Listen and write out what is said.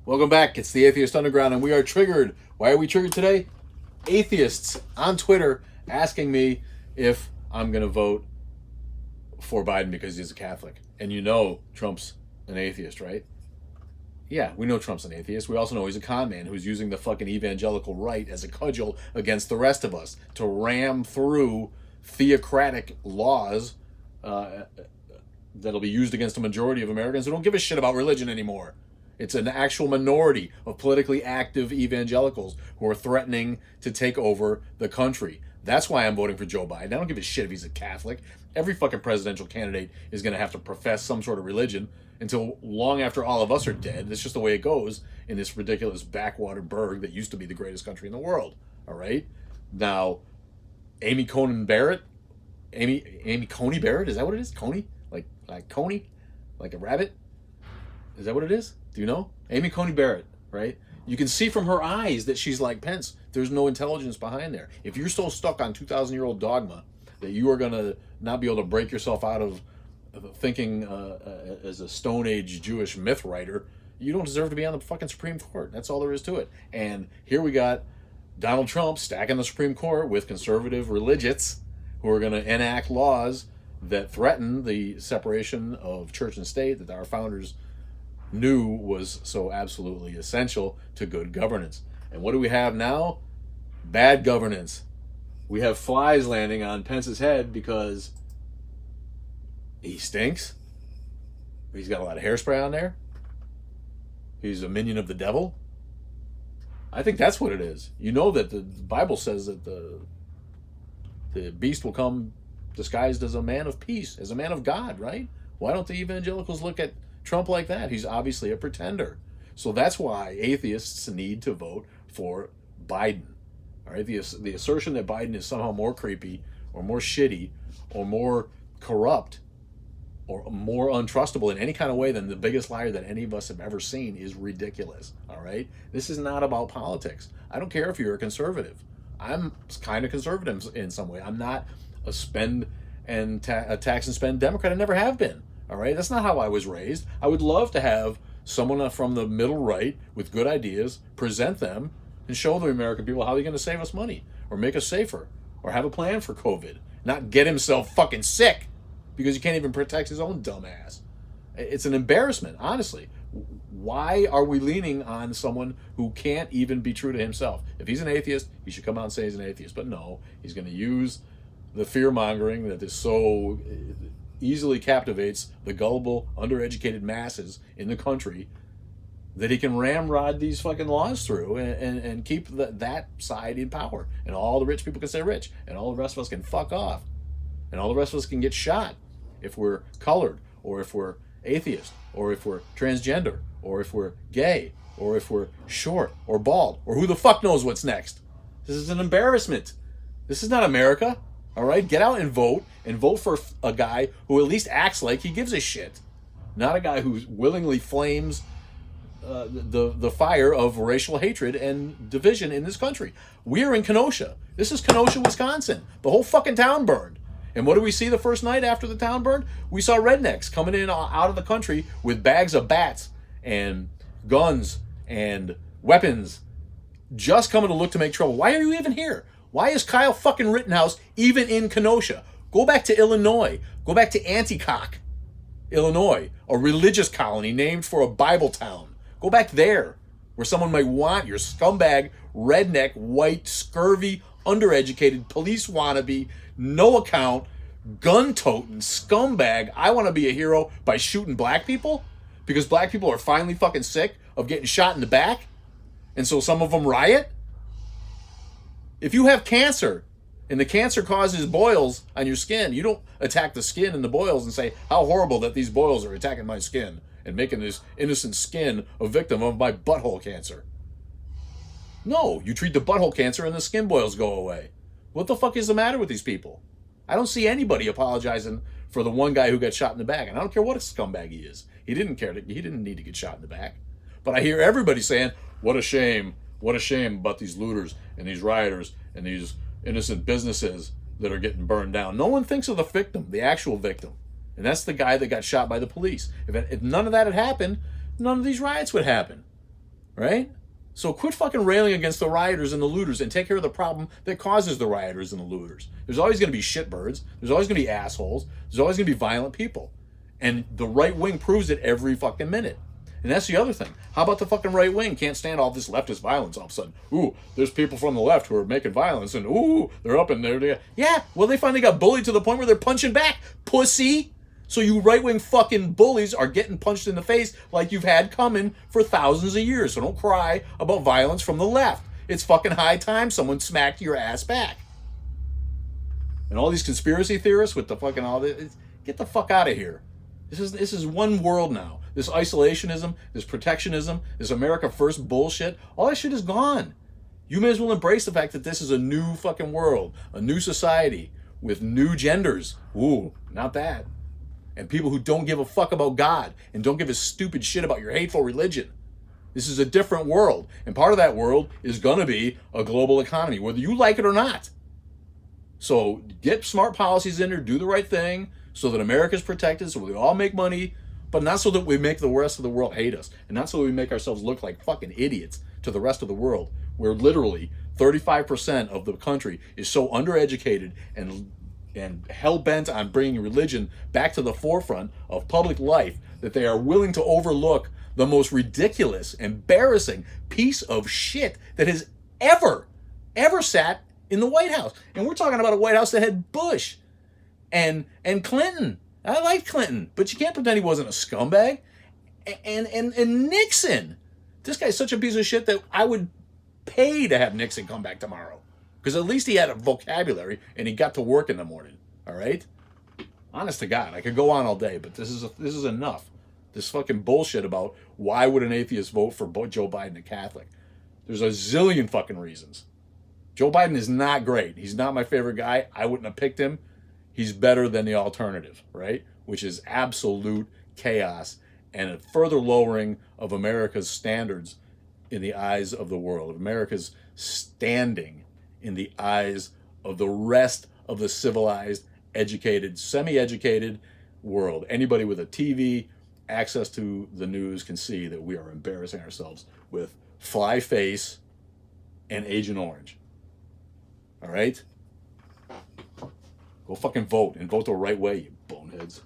Welcome back. It's the Atheist Underground, and we are triggered. Why are we triggered today? Atheists on Twitter asking me if I'm going to vote for Biden because he's a Catholic. And you know Trump's an atheist, right? Yeah, we know Trump's an atheist. We also know he's a con man who's using the fucking evangelical right as a cudgel against the rest of us to ram through theocratic laws that'll be used against a majority of Americans who don't give a shit about religion anymore. It's an actual minority of politically active evangelicals who are threatening to take over the country. That's why I'm voting for Joe Biden. I don't give a shit if he's a Catholic. Every fucking presidential candidate is going to have to profess some sort of religion until long after all of us are dead. That's just the way it goes in this ridiculous backwater burg that used to be the greatest country in the world. All right? Now, Amy Coney Barrett, is that what it is? Coney? Like Coney? Like a rabbit? Is that what it is? Do you know? Amy Coney Barrett, right? You can see from her eyes that she's like Pence. There's no intelligence behind there. If you're still stuck on 2,000-year-old dogma that you are going to not be able to break yourself out of thinking as a Stone Age Jewish myth writer, you don't deserve to be on the fucking Supreme Court. That's all there is to it. And here we got Donald Trump stacking the Supreme Court with conservative religious who are going to enact laws that threaten the separation of church and state that our founders knew was so absolutely essential to good governance. And what do we have now? Bad governance. We have flies landing on Pence's head because he stinks. He's got a lot of hairspray on there. He's a minion of the devil. I think that's what it is. You know that the Bible says that the beast will come disguised as a man of peace, as a man of God, right? Why don't the evangelicals look at Trump like that? He's obviously a pretender. So that's why atheists need to vote for Biden. All right, the assertion that Biden is somehow more creepy or more shitty or more corrupt or more untrustable in any kind of way than the biggest liar that any of us have ever seen is ridiculous. All right, this is not about politics. I don't care if you're a conservative. I'm kind of conservative in some way. I'm not a tax and spend Democrat. I never have been. All right, that's not how I was raised. I would love to have someone from the middle right with good ideas, present them, and show the American people how they're going to save us money or make us safer or have a plan for COVID, not get himself fucking sick because he can't even protect his own dumb ass. It's an embarrassment, honestly. Why are we leaning on someone who can't even be true to himself? If he's an atheist, he should come out and say he's an atheist. But no, he's going to use the fear-mongering that is so easily captivates the gullible, undereducated masses in the country that he can ramrod these fucking laws through and keep that side in power. And all the rich people can stay rich. And all the rest of us can fuck off. And all the rest of us can get shot if we're colored, or if we're atheist, or if we're transgender, or if we're gay, or if we're short, or bald, or who the fuck knows what's next. This is an embarrassment. This is not America. All right, get out and vote for a guy who at least acts like he gives a shit, not a guy who willingly flames the fire of racial hatred and division in this country. We're in Kenosha. This is Kenosha, Wisconsin. The whole fucking town burned. And what do we see the first night after the town burned? We saw rednecks coming in out of the country with bags of bats and guns and weapons, just coming to look to make trouble. Why are you even here? Why is Kyle fucking Rittenhouse even in Kenosha? Go back to Illinois. Go back to Antioch, Illinois, a religious colony named for a Bible town. Go back there where someone might want your scumbag, redneck, white, scurvy, undereducated, police wannabe, no account, gun-toting scumbag. I want to be a hero by shooting black people because black people are finally fucking sick of getting shot in the back. And so some of them riot. If you have cancer and the cancer causes boils on your skin, you don't attack the skin and the boils and say, how horrible that these boils are attacking my skin and making this innocent skin a victim of my butthole cancer. No, you treat the butthole cancer and the skin boils go away. What the fuck is the matter with these people? I don't see anybody apologizing for the one guy who got shot in the back. And I don't care what a scumbag he is. He didn't need to get shot in the back. But I hear everybody saying, what a shame about these looters and these rioters and these innocent businesses that are getting burned down. No one thinks of the victim, the actual victim. And that's the guy that got shot by the police. If none of that had happened, none of these riots would happen. right? So quit fucking railing against the rioters and the looters and take care of the problem that causes the rioters and the looters. There's always going to be shitbirds. There's always going to be assholes. There's always going to be violent people. And the right wing proves it every fucking minute. And that's the other thing. How about the fucking right wing can't stand all this leftist violence all of a sudden? Ooh, there's people from the left who are making violence, and ooh, they're up in there. Yeah, well, they finally got bullied to the point where they're punching back, pussy. So you right-wing fucking bullies are getting punched in the face like you've had coming for thousands of years. So don't cry about violence from the left. It's fucking high time someone smacked your ass back. And all these conspiracy theorists with the fucking all this, get the fuck out of here. This is one world now. This isolationism, this protectionism, this America First bullshit, all that shit is gone. You may as well embrace the fact that this is a new fucking world, a new society with new genders. Ooh, not that. And people who don't give a fuck about God and don't give a stupid shit about your hateful religion. This is a different world. And part of that world is going to be a global economy, whether you like it or not. So get smart policies in there, do the right thing so that America's protected, so we all make money, but not so that we make the rest of the world hate us. And not so that we make ourselves look like fucking idiots to the rest of the world, where literally 35% of the country is so undereducated and hell-bent on bringing religion back to the forefront of public life that they are willing to overlook the most ridiculous, embarrassing piece of shit that has ever sat in the White House. And we're talking about a White House that had Bush and Clinton. I like Clinton, but you can't pretend he wasn't a scumbag. And Nixon. This guy's such a piece of shit that I would pay to have Nixon come back tomorrow. Because at least he had a vocabulary and he got to work in the morning. All right? Honest to God, I could go on all day, but this is enough. This fucking bullshit about why would an atheist vote for Joe Biden, a Catholic? There's a zillion fucking reasons. Joe Biden is not great. He's not my favorite guy. I wouldn't have picked him. He's better than the alternative, right? Which is absolute chaos and a further lowering of America's standards in the eyes of the world, of America's standing in the eyes of the rest of the civilized, educated, semi-educated world. Anybody with a TV, access to the news can see that we are embarrassing ourselves with Fly Face and Agent Orange. All right? Go fucking vote, and vote the right way, you boneheads.